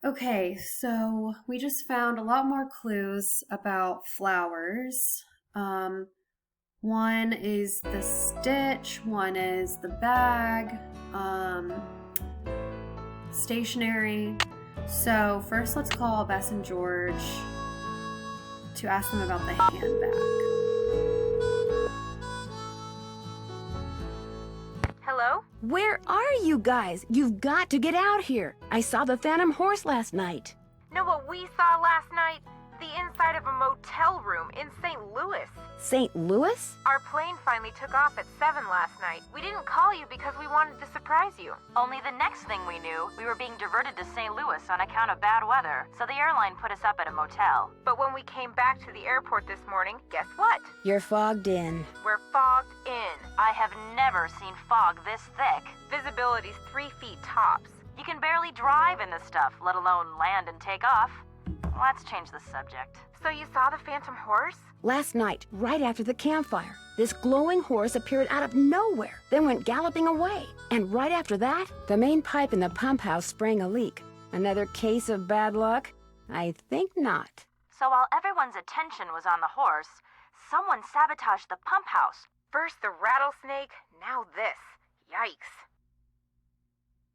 Okay, so we just found a lot more clues about flowers. Um, One is the stitch, one is the bag, um, stationery. So first let's call Bess and George to ask them about the handbag. Hello? Where are you guys? You've got to get out here. I saw the Phantom Horse last night. Know what we saw last night? The inside of a motel room in St. Louis. St. Louis? Our plane finally took off at 7 last night. We didn't call you because we wanted to surprise you. Only the next thing we knew, we were being diverted to St. Louis on account of bad weather, so the airline put us up at a motel. But when we came back to the airport this morning, guess what? You're fogged in. We're fogged in. I have never seen fog this thick. Visibility's 3 feet tops. You can barely drive in this stuff, let alone land and take off. Let's change the subject. So you saw the Phantom Horse? Last night, right after the campfire, this glowing horse appeared out of nowhere, then went galloping away. And right after that, the main pipe in the pump house sprang a leak. Another case of bad luck? I think not. So while everyone's attention was on the horse, someone sabotaged the pump house. First the rattlesnake, now this. Yikes.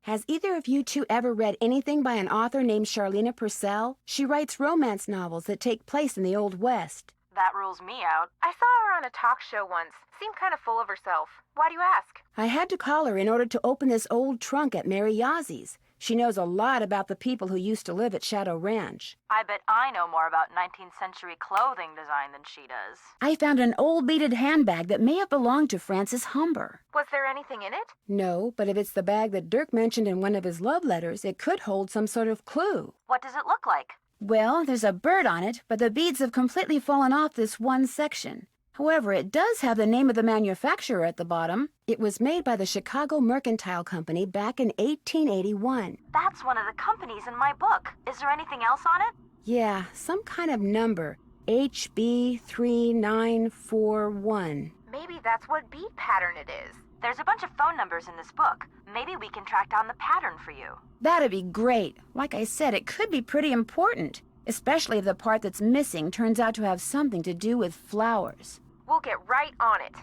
Has either of you two ever read anything by an author named Charlena Purcell? She writes romance novels that take place in the Old West. That rules me out. I saw her on a talk show once. Seemed kind of full of herself. Why do you ask? I had to call her in order to open this old trunk at Mary Yazzie. She knows a lot about the people who used to live at Shadow Ranch. I bet I know more about 19th century clothing design than she does. I found an old beaded handbag that may have belonged to Francis Humber. Was there anything in it? No, but if it's the bag that Dirk mentioned in one of his love letters, it could hold some sort of clue. What does it look like? Well, there's a bird on it, but the beads have completely fallen off this one section. However, it does have the name of the manufacturer at the bottom. It was made by the Chicago Mercantile Company back in 1881. That's one of the companies in my book. Is there anything else on it? Yeah, some kind of number. HB3941. Maybe that's what bead pattern it is. There's a bunch of phone numbers in this book. Maybe we can track down the pattern for you. That'd be great. Like I said, it could be pretty important, especially if the part that's missing turns out to have something to do with flowers. We'll get right on it.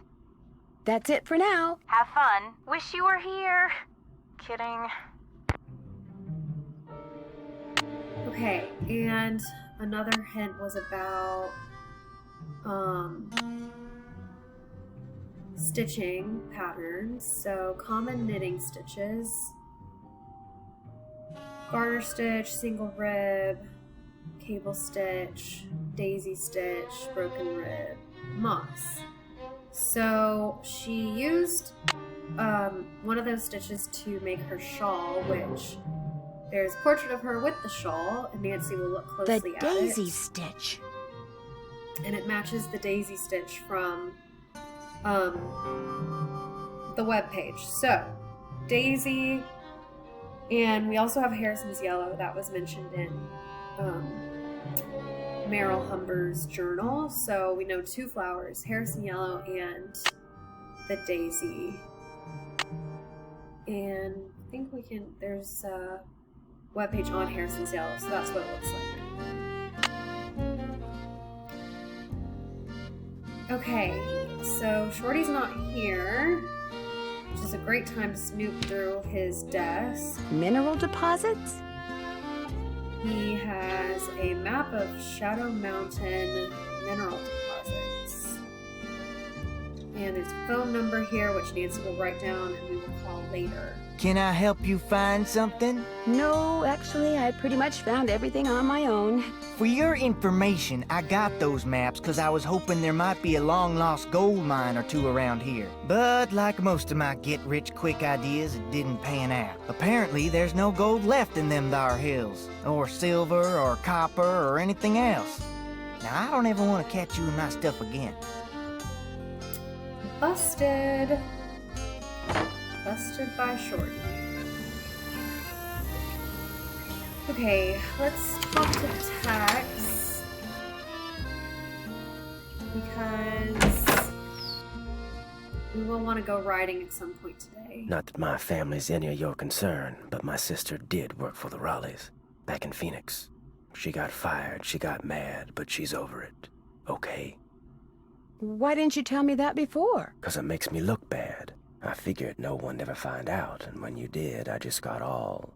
That's it for now. Have fun. Wish you were here. Kidding. Okay, and another hint was about stitching patterns. So common knitting stitches, garter stitch, single rib, cable stitch, daisy stitch, broken rib, moss. So she used one of those stitches to make her shawl, which there's a portrait of her with the shawl, and Nancy will look closely at it. The daisy stitch. And it matches the daisy stitch from the webpage. So, daisy, and we also have Harrison's yellow that was mentioned in Merrill Humber's journal. So we know 2 flowers, Harrison yellow and the daisy. And I think we can, there's a webpage on Harrison's yellow, so that's what it looks like. Okay, so Shorty's not here, which is a great time to snoop through his desk. Mineral deposits? He has a map of Shadow Mountain mineral deposits. And there's a phone number here, which Nancy will write down and we will call later. Can I help you find something? No, actually, I pretty much found everything on my own. For your information, I got those maps because I was hoping there might be a long-lost gold mine or two around here. But like most of my get-rich-quick ideas, it didn't pan out. Apparently, there's no gold left in them thar hills, or silver, or copper, or anything else. Now, I don't ever want to catch you in my stuff again. Busted. Busted by Shorty. Okay, let's talk to Tex. Because we will want to go riding at some point today. Not that my family's any of your concern, but my sister did work for the Raleighs. back in Phoenix. She got fired, she got mad, but she's over it. Okay? Why didn't you tell me that before? 'Cause it makes me look bad. I figured no one'd ever find out, and when you did, I just got all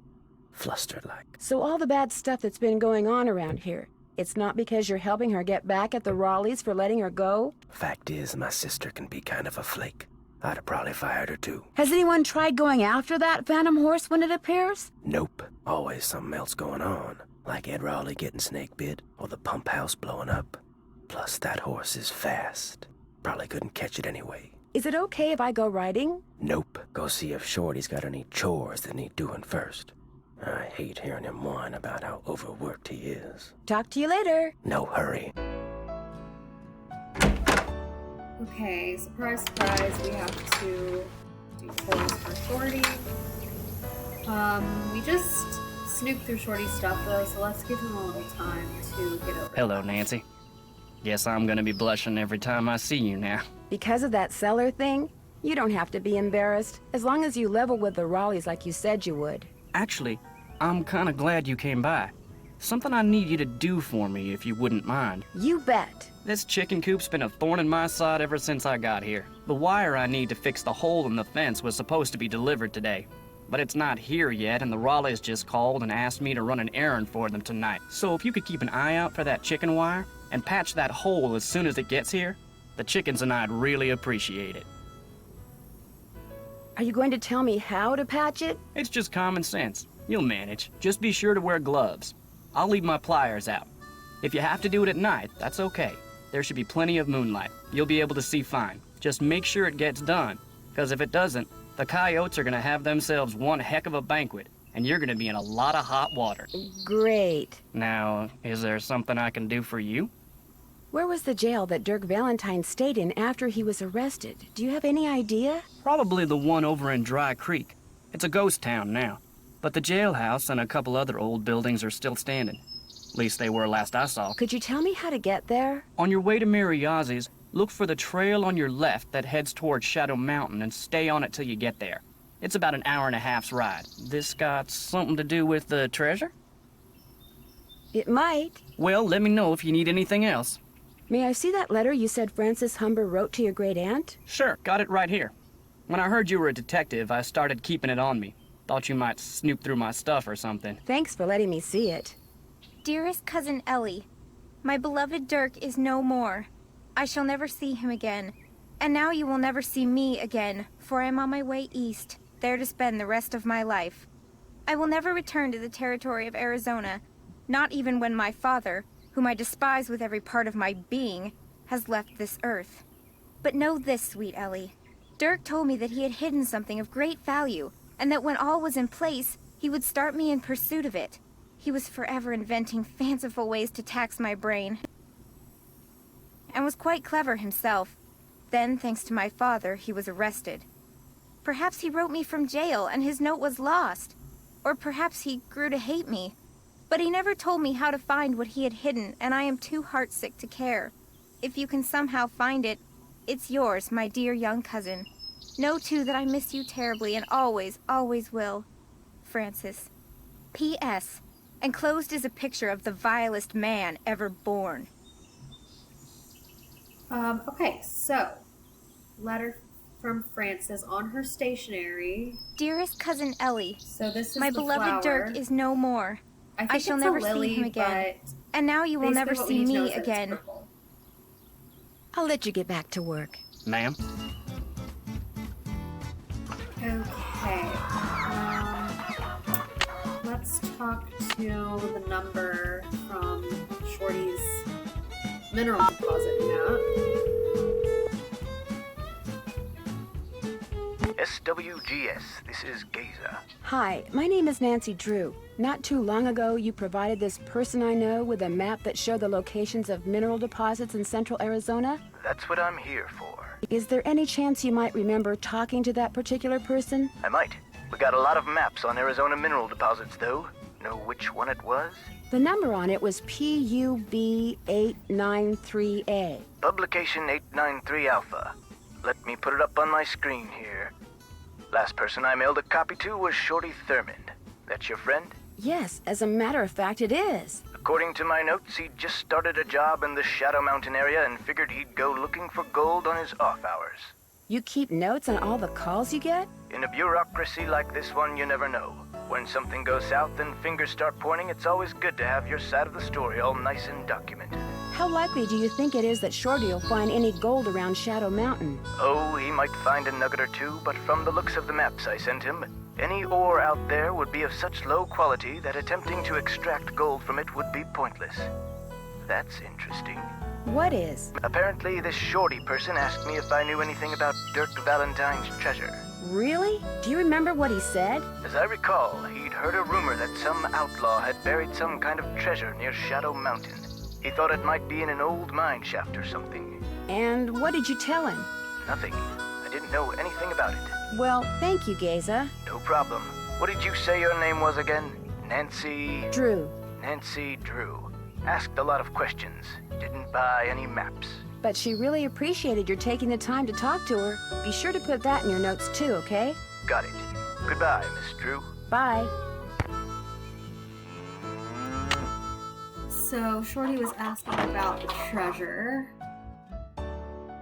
flustered like. So all the bad stuff that's been going on around here, it's not because you're helping her get back at the Raleighs for letting her go? Fact is, my sister can be kind of a flake. I'd have probably fired her too. Has anyone tried going after that phantom horse when it appears? Nope. Always something else going on. Like Ed Raleigh getting snake bit, or the pump house blowing up. Plus, that horse is fast. Probably couldn't catch it anyway. Is it okay if I go riding? Nope. Go see if Shorty's got any chores that need doing first. I hate hearing him whine about how overworked he is. Talk to you later. No hurry. Okay, surprise, surprise, we have to do chores for Shorty. We just snooped through Shorty's stuff though, so let's give him a little time to get over Hello, that. Nancy. Guess I'm gonna be blushing every time I see you now. Because of that cellar thing, you don't have to be embarrassed, as long as you level with the Raleighs like you said you would. Actually, I'm kinda glad you came by. Something I need you to do for me, if you wouldn't mind. You bet. This chicken coop's been a thorn in my side ever since I got here. The wire I need to fix the hole in the fence was supposed to be delivered today, but it's not here yet, and the Raleighs just called and asked me to run an errand for them tonight. So if you could keep an eye out for that chicken wire and patch that hole as soon as it gets here, the chickens and I'd really appreciate it. Are you going to tell me how to patch it? It's just common sense. You'll manage. Just be sure to wear gloves. I'll leave my pliers out. If you have to do it at night, that's okay. There should be plenty of moonlight. You'll be able to see fine. Just make sure it gets done, because if it doesn't, the coyotes are gonna have themselves one heck of a banquet, and you're gonna be in a lot of hot water. Great. Now, is there something I can do for you? Where was the jail that Dirk Valentine stayed in after he was arrested? Do you have any idea? Probably the one over in Dry Creek. It's a ghost town now, but the jailhouse and a couple other old buildings are still standing. At least they were last I saw. Could you tell me how to get there? On your way to Mariazzi's, look for the trail on your left that heads towards Shadow Mountain and stay on it till you get there. It's about an hour and a half's ride. This got something to do with the treasure? It might. Well, let me know if you need anything else. May I see that letter you said Frances Humber wrote to your great-aunt? Sure, got it right here. When I heard you were a detective, I started keeping it on me. Thought you might snoop through my stuff or something. Thanks for letting me see it. Dearest Cousin Ellie, my beloved Dirk is no more. I shall never see him again. And now you will never see me again, for I am on my way east, there to spend the rest of my life. I will never return to the territory of Arizona, not even when my father, whom I despise with every part of my being, has left this earth. But know this, sweet Ellie. Dirk told me that he had hidden something of great value, and that when all was in place, he would start me in pursuit of it. He was forever inventing fanciful ways to tax my brain, and was quite clever himself. Then, thanks to my father, he was arrested. Perhaps he wrote me from jail and his note was lost. Or perhaps he grew to hate me. But he never told me how to find what he had hidden, and I am too heartsick to care. If you can somehow find it, it's yours, my dear young cousin. Know, too, that I miss you terribly and always, always will. Francis. P.S. Enclosed is a picture of the vilest man ever born. Okay, so, letter from Frances on her stationery. Dearest Cousin Ellie, So this is my the beloved flower. Dirk is no more. I think I shall it's never a lily, see him again. but And now you will basically never what we see need to know me is that it's again. purple. I'll let you get back to work. Ma'am? Okay. Let's talk to the number from Shorty's mineral deposit map. SWGS, this is Gaza. Hi, my name is Nancy Drew. Not too long ago, you provided this person I know with a map that showed the locations of mineral deposits in central Arizona. That's what I'm here for. Is there any chance you might remember talking to that particular person? I might. We got a lot of maps on Arizona mineral deposits, though. Know which one it was? The number on it was PUB893A. Publication 893 Alpha. Let me put it up on my screen here. Last person I mailed a copy to was Shorty Thurmond. That's your friend? Yes, as a matter of fact, it is. According to my notes, he'd just started a job in the Shadow Mountain area and figured he'd go looking for gold on his off hours. You keep notes on all the calls you get? In a bureaucracy like this one, you never know. When something goes south and fingers start pointing, it's always good to have your side of the story all nice and documented. How likely do you think it is that Shorty will find any gold around Shadow Mountain? Oh, he might find a nugget or two, but from the looks of the maps I sent him, any ore out there would be of such low quality that attempting to extract gold from it would be pointless. That's interesting. What is? Apparently, this Shorty person asked me if I knew anything about Dirk Valentine's treasure. Really? Do you remember what he said? As I recall, he'd heard a rumor that some outlaw had buried some kind of treasure near Shadow Mountain. He thought it might be in an old mine shaft or something. And what did you tell him? Nothing. I didn't know anything about it. Well, thank you, Geza. No problem. What did you say your name was again? Nancy... Drew. Nancy Drew. Asked a lot of questions. Didn't buy any maps. But she really appreciated your taking the time to talk to her. Be sure to put that in your notes too, okay? Got it. Goodbye, Miss Drew. Bye. So Shorty was asking about the treasure.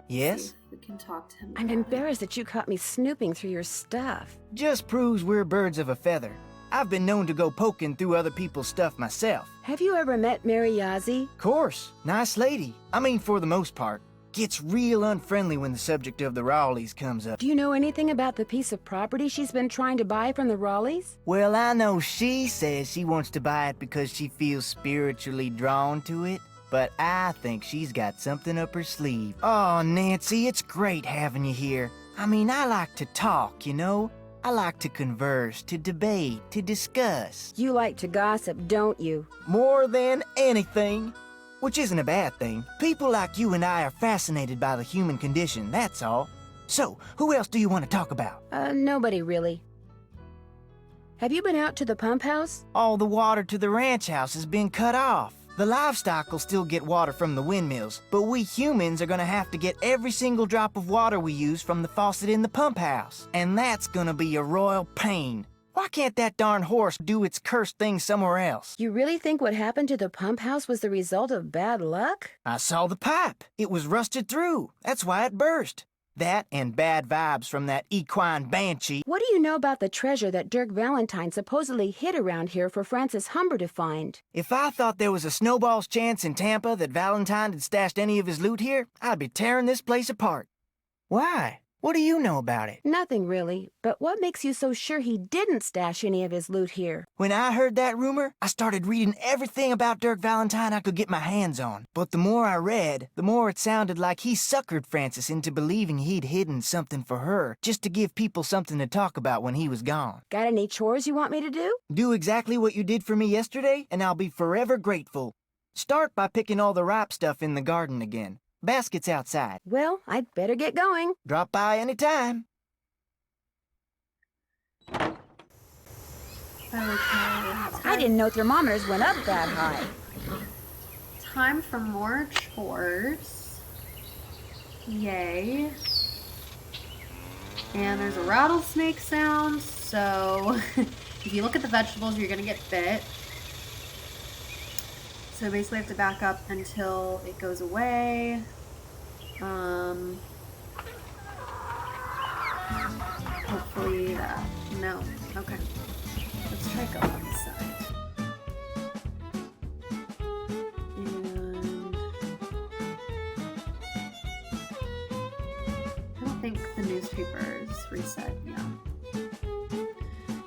Yes? See if we can talk to him. I'm about it. embarrassed that you caught me snooping through your stuff. Just proves we're birds of a feather. I've been known to go poking through other people's stuff myself. Have you ever met Mary Yazzie? Course. Nice lady. I mean, for the most part. Gets real unfriendly when the subject of the Rowleys comes up. Do you know anything about the piece of property she's been trying to buy from the Rowleys? Well, I know she says she wants to buy it because she feels spiritually drawn to it. But I think she's got something up her sleeve. Oh, Nancy, it's great having you here. I mean, I like to talk, you know? I like to converse, to debate, to discuss. You like to gossip, don't you? More than anything. Which isn't a bad thing. People like you and I are fascinated by the human condition, that's all. So, who else do you want to talk about? Nobody really. Have you been out to the pump house? All the water to the ranch house has been cut off. The livestock will still get water from the windmills, but we humans are gonna have to get every single drop of water we use from the faucet in the pump house. And that's gonna be a royal pain. Why can't that darn horse do its cursed thing somewhere else? You really think what happened to the pump house was the result of bad luck? I saw the pipe. It was rusted through. That's why it burst. That and bad vibes from that equine banshee. What do you know about the treasure that Dirk Valentine supposedly hid around here for Francis Humber to find? If I thought there was a snowball's chance in Tampa that Valentine had stashed any of his loot here, I'd be tearing this place apart. Why? What do you know about it? Nothing really, but what makes you so sure he didn't stash any of his loot here? When I heard that rumor, I started reading everything about Dirk Valentine I could get my hands on. But the more I read, the more it sounded like he suckered Francis into believing he'd hidden something for her, just to give people something to talk about when he was gone. Got any chores you want me to do? Do exactly what you did for me yesterday, and I'll be forever grateful. Start by picking all the ripe stuff in the garden again. Basket's outside. Well, I'd better get going. Drop by anytime. Okay. I didn't know thermometers went up that high. Time for more chores. Yay. And there's a rattlesnake sound, so if you look at the vegetables, you're gonna get bit. So basically I have to back up until it goes away. Hopefully no. Okay. Let's try going inside. And I don't think the newspaper is reset, yeah.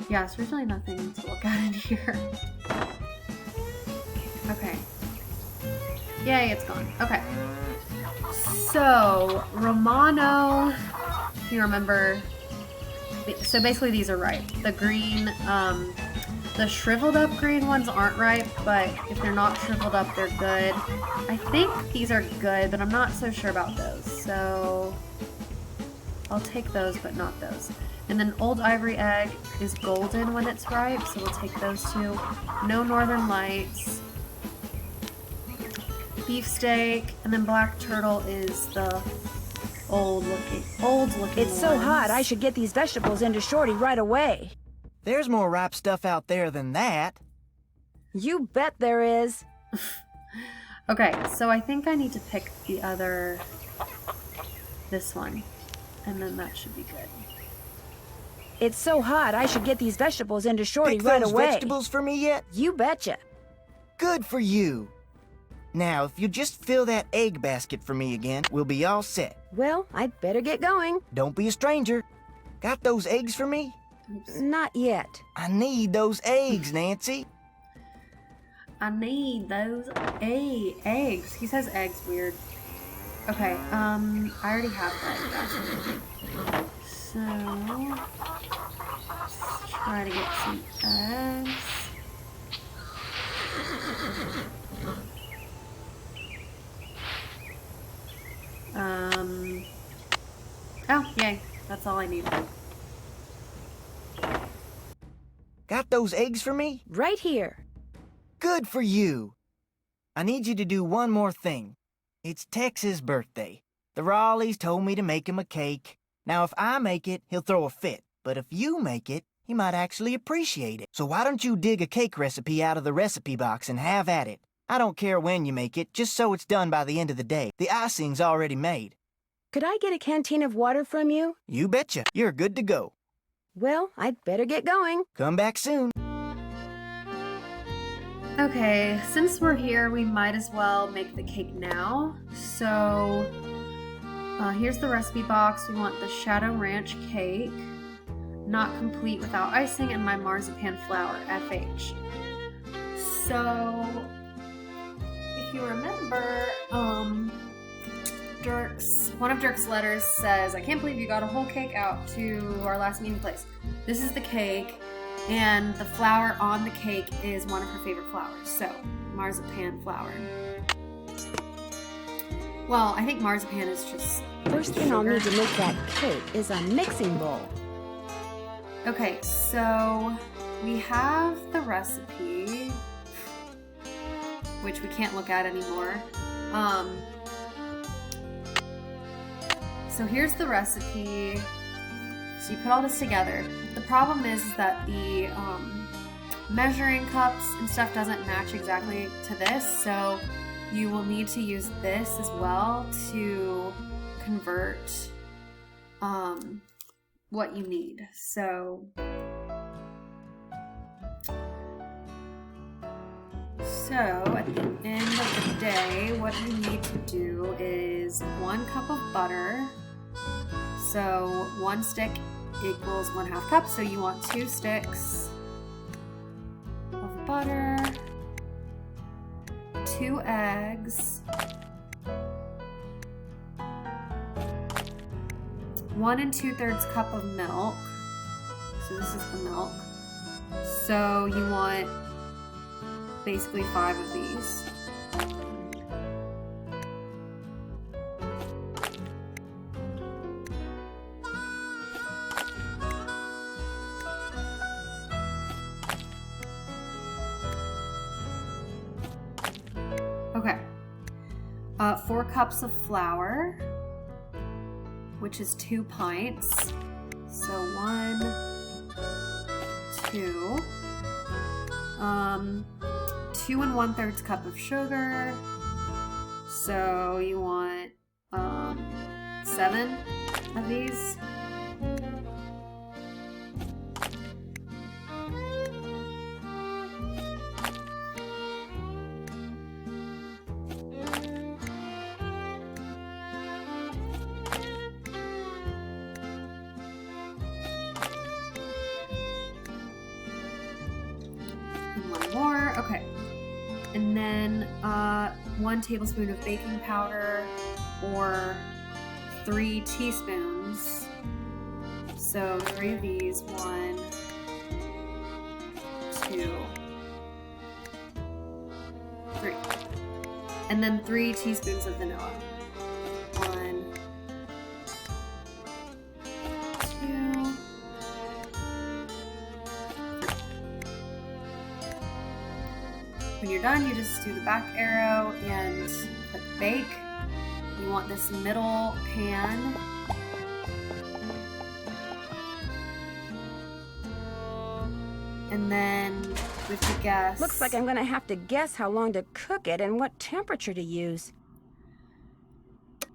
Yeah, so there's really nothing to look at in here. Okay. Yay, it's gone. Okay. So, Romano, if you remember, so basically these are ripe. The green, the shriveled up green ones aren't ripe, but if they're not shriveled up, they're good. I think these are good, but I'm not so sure about those. So, I'll take those, but not those. And then Old Ivory Egg is golden when it's ripe, so we'll take those two. No Northern Lights. Beefsteak, and then Black Turtle is the old looking It's so ones. hot, I should get these vegetables into Shorty right away. There's more ripe stuff out there than that. You bet there is. Okay, so I think I need to pick this one, and then that should be good. It's so hot, I should get these vegetables into Shorty Pick right those away. vegetables for me yet? You betcha. Good for you. Now, if you just fill that egg basket for me again, we'll be all set. Well, I'd better get going. Don't be a stranger. Got those eggs for me? Oops. Not yet. I need those eggs, Nancy. I need those eggs. He says eggs weird. Okay, I already have that. So, let's try to get some eggs. Oh, yay. That's all I need. Got those eggs for me? Right here. Good for you. I need you to do one more thing. It's Tex's birthday. The Raleighs told me to make him a cake. Now, if I make it, he'll throw a fit. But if you make it, he might actually appreciate it. So why don't you dig a cake recipe out of the recipe box and have at it? I don't care when you make it, just so it's done by the end of the day. The icing's already made. Could I get a canteen of water from you? You betcha. You're good to go. Well, I'd better get going. Come back soon. Okay, since we're here, we might as well make the cake now. So, here's the recipe box. We want the Shadow Ranch cake, not complete without icing, and my marzipan flour, FH. So, if you remember, one of Dirk's letters says, "I can't believe you got a whole cake out to our last meeting place." This is the cake, and the flour on the cake is one of her favorite flours, so marzipan flour. Well, I think marzipan is just First thing I'll need to make that cake is a mixing bowl. Okay, so we have the recipe, which we can't look at anymore. So here's the recipe. So you put all this together. The problem is that the measuring cups and stuff doesn't match exactly to this, so you will need to use this as well to convert what you need. So at the end of the day, what you need to do is 1 cup of butter. So 1 stick equals 1/2 cup, so you want 2 sticks of butter, 2 eggs, 1 2/3 cup of milk. So this is the milk. So you want basically 5 of these. Okay. 4 cups of flour, which is 2 pints. So 1, 2. 2 1/3 cup of sugar. So you want 7 of these. Okay, and then 1 tablespoon of baking powder, or 3 teaspoons. So 3 of these, 1, 2, 3, and then 3 teaspoons of vanilla. 1, 2. When you're done, you just do the back arrow and click bake. You want this middle pan. And then 50 guess. Looks like I'm gonna have to guess how long to cook it and what temperature to use.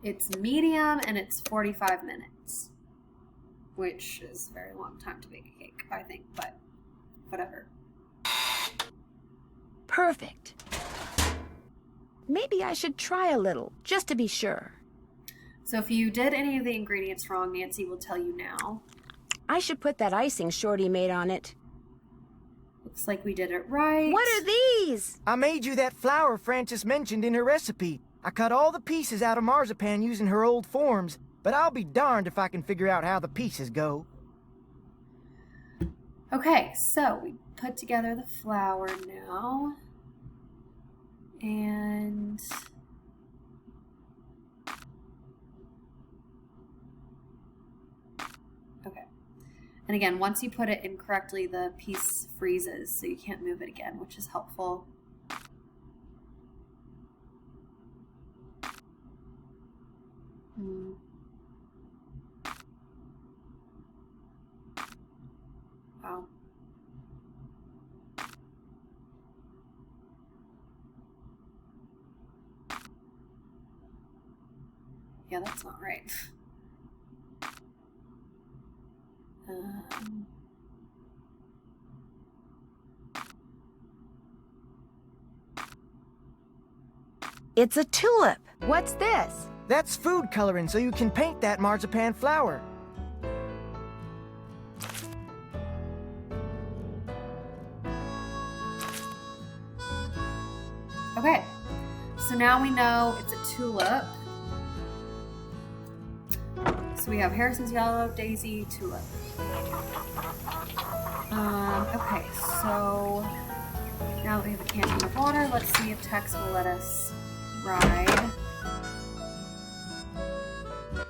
It's medium and it's 45 minutes. Which is a very long time to bake a cake, I think, but whatever. Perfect. Maybe I should try a little, just to be sure. So if you did any of the ingredients wrong, Nancy will tell you now. I should put that icing Shorty made on it. Looks like we did it right. What are these? I made you that flour Frances mentioned in her recipe. I cut all the pieces out of marzipan using her old forms, but I'll be darned if I can figure out how the pieces go. Okay, so we put together the flour now. And okay. And again, once you put it in correctly, the piece freezes, so you can't move it again, which is helpful. Wow. Yeah, that's not right. It's a tulip. What's this? That's food coloring so you can paint that marzipan flour. Okay, so now we know it's a tulip. So we have Harrison's yellow, daisy, tulip. Okay, so now that we have a canteen of water, let's see if Tex will let us ride.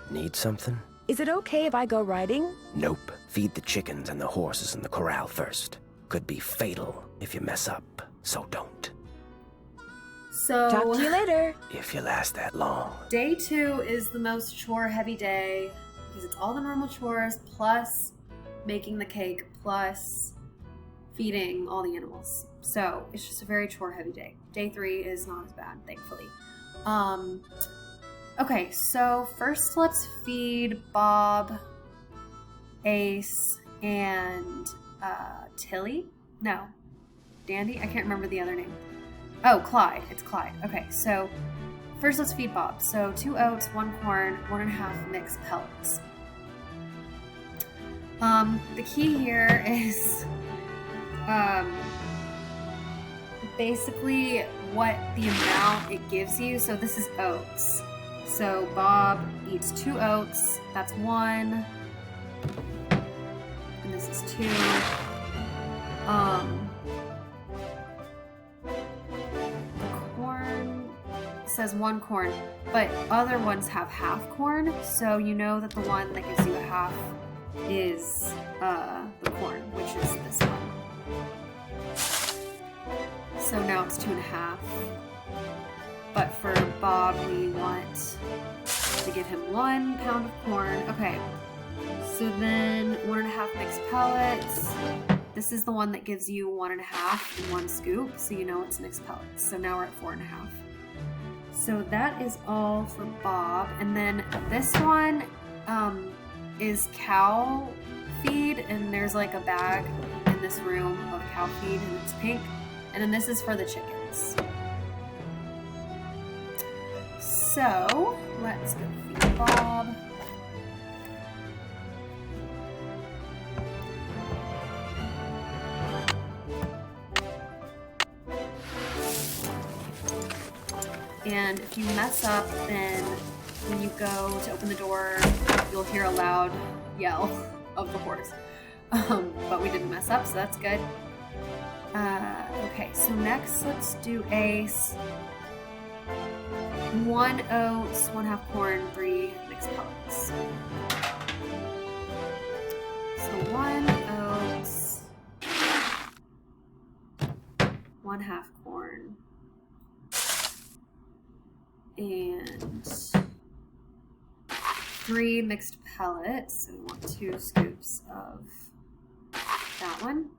Need something? Is it okay if I go riding? Nope. Feed the chickens and the horses in the corral first. Could be fatal if you mess up, so don't. So, Talk to you later. If you last that long. Day 2 is the most chore-heavy day because it's all the normal chores plus making the cake plus feeding all the animals. So it's just a very chore-heavy day. Day 3 is not as bad, thankfully. Okay, so first let's feed Bob, Ace, and Tilly. No, Dandy. I can't remember the other name. Oh, Clyde. It's Clyde. Okay, so first let's feed Bob. So 2 oats, 1 corn, 1.5 mixed pellets. The key here is basically what the amount it gives you. So this is oats. So Bob eats 2 oats. That's 1. And this is 2. Corn says 1 corn, but other ones have half corn, so you know that the one that gives you a half is the corn, which is this one. So now it's 2.5. But for Bob, we want to give him 1 pound of corn. Okay, so then 1.5 mixed pellets. This is the one that gives you 1.5 in 1 scoop, so you know it's mixed pellets. So now we're at 4.5. So that is all for Bob. And then this one is cow feed, and there's like a bag in this room of cow feed, and it's pink. And then this is for the chickens. So let's go feed Bob. And if you mess up, then when you go to open the door, you'll hear a loud yell of the horse. But we didn't mess up, so that's good. Okay, so next let's do Ace. 1 oats, 1/2 corn, 3 mixed pellets. So 1 oats, 1/2 corn, and 3 mixed pellets. So we want 2 scoops of that one.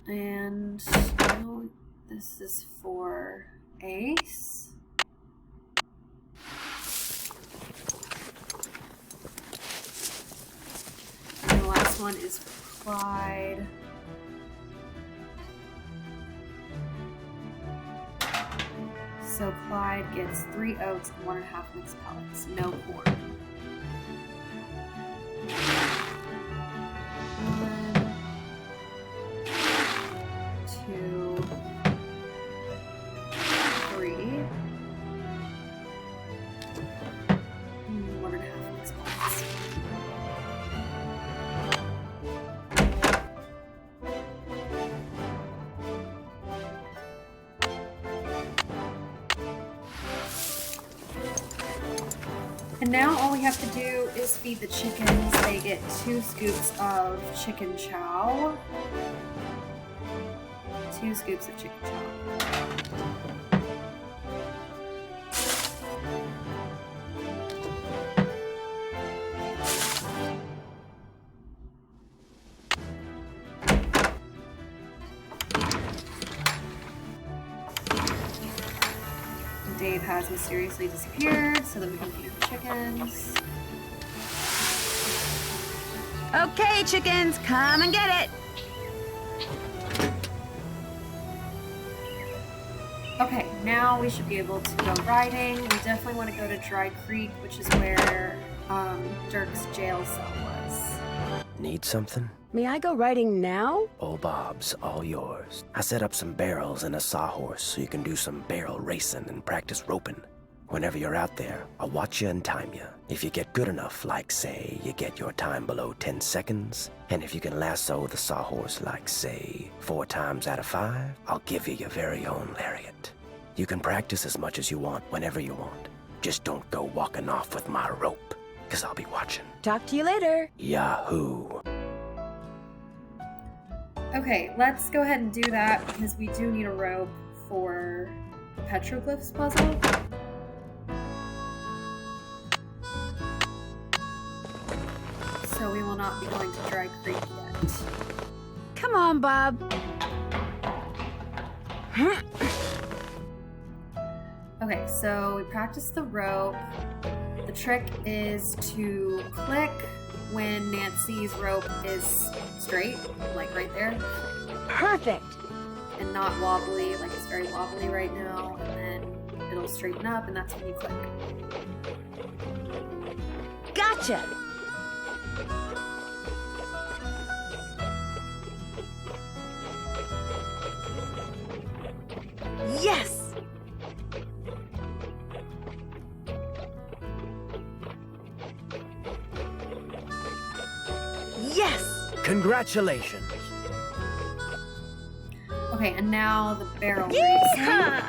And now this is for Ace. And the last one is for Clyde. So Clyde gets 3 oats and 1.5 mixed pellets. No corn. 1, 2, 3. 1.5 mixed pellets. And now all we have to do is feed the chickens. They get 2 scoops of chicken chow. 2 scoops of chicken chow. Dave has mysteriously disappeared so that we can feed the chickens. Okay, chickens, come and get it. Okay, now we should be able to go riding. We definitely want to go to Dry Creek, which is where Dirk's jail cell was. Need something? May I go riding now? Old Bob's all yours. I set up some barrels and a sawhorse so you can do some barrel racing and practice roping. Whenever you're out there, I'll watch you and time you. If you get good enough, like say, you get your time below 10 seconds, and if you can lasso the sawhorse like say, 4 times out of 5, I'll give you your very own lariat. You can practice as much as you want, whenever you want. Just don't go walking off with my rope, 'cause I'll be watching. Talk to you later. Yahoo! Okay, let's go ahead and do that because we do need a rope for the petroglyphs puzzle. So we will not be going to Dry Creek yet. Come on, Bob. Okay, so we practiced the rope. The trick is to click when Nancy's rope is straight, like right there, Perfect. and not wobbly, like it's very wobbly right now, and then it'll straighten up, and that's when you click. Gotcha. Yes. Yes. Congratulations! Okay, and now the barrel racing. Yeehaw!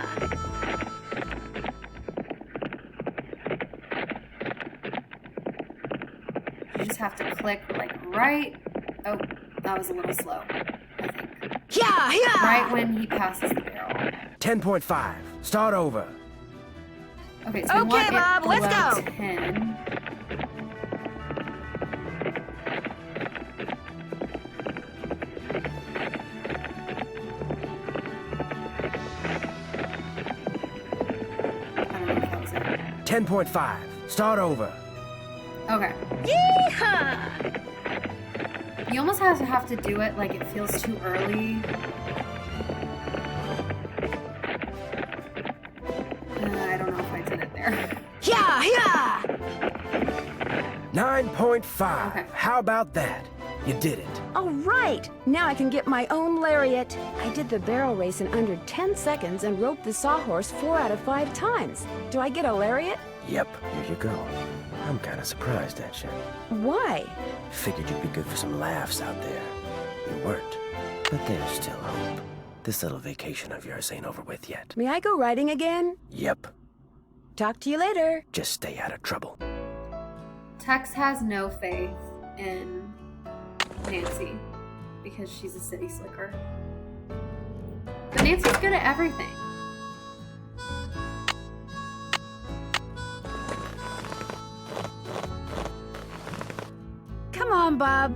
You just have to click like right. Oh, that was a little slow, I think. Yeah, yeah. Right when he passes the barrel. 10.5. Start over. Okay, so we Okay, want it Bob, let's below go. 10. I don't know if that was it. 10.5. Start over. Okay. Yeehaw! You almost have to do it like it feels too early. I don't know if I did it there. Yeah, yeah. 9.5. Okay. How about that? You did it. All right. Now I can get my own lariat. I did the barrel race in under 10 seconds and roped the sawhorse 4 out of 5 times. Do I get a lariat? Yep, here you go. I'm kind of surprised at you. Why? Figured you'd be good for some laughs out there. You weren't. But there's still hope. This little vacation of yours ain't over with yet. May I go riding again? Yep. Talk to you later. Just stay out of trouble. Tex has no faith in Nancy because she's a city slicker. But Nancy's good at everything. Come on, Bob.